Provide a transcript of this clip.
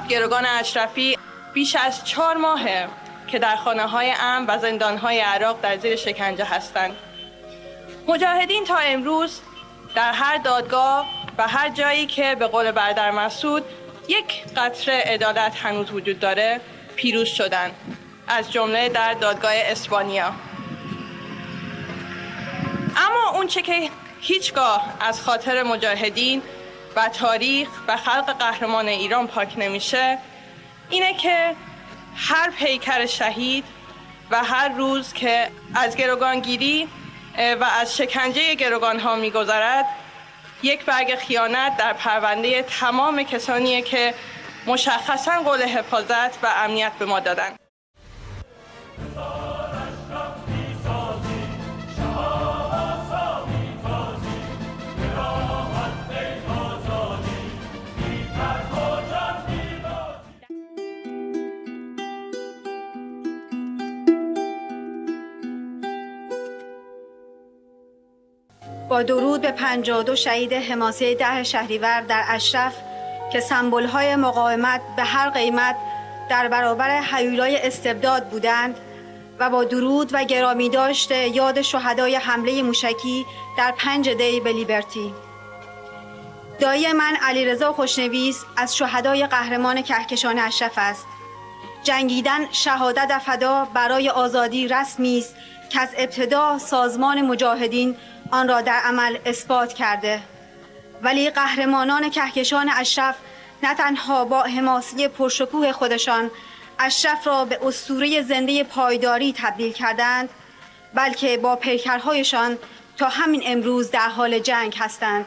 گروگان اشرفی بیش از 4 ماهه که در خانه‌های امن و زندان‌های عراق در زیر شکنجه هستند. مجاهدین تا امروز در هر دادگاه و هر جایی که به قول برادر مسعود یک قطره عدالت هنوز وجود داره پیروز شدند، از جمله در دادگاه اسپانیا. اما اون چه که هیچگاه از خاطر مجاهدین و تاریخ و خلق قهرمان ایران پاک نمیشه اینه که هر پیکر شهید و هر روز که از گروگانگیری و از شکنجه گروگان‌ها می‌گذرد یک برگ خیانت در پرونده تمام کسانیه که مشخصاً قول حفاظت و امنیت به ما دادن. با درود به 52 شهید حماسه 10 شهریور در اشرف که سمبول‌های مقاومت به هر قیمت در برابر هیولای استبداد بودند و با درود و گرامی داشت یاد شهدای حمله موشکی در 5 دی به لیبرتی. دایی من علیرضا خوشنویس از شهدای قهرمان کهکشان اشرف است. جنگیدن، شهادت و فدا برای آزادی رسمی است که از ابتدا سازمان مجاهدین آن را در عمل اثبات کرده. ولی قهرمانان کهکشان اشرف نه تنها با حماسه پرشکوه خودشان اشرف را به اسطوره زنده پایداری تبدیل کردند، بلکه با پیکرهایشان تا همین امروز در حال جنگ هستند.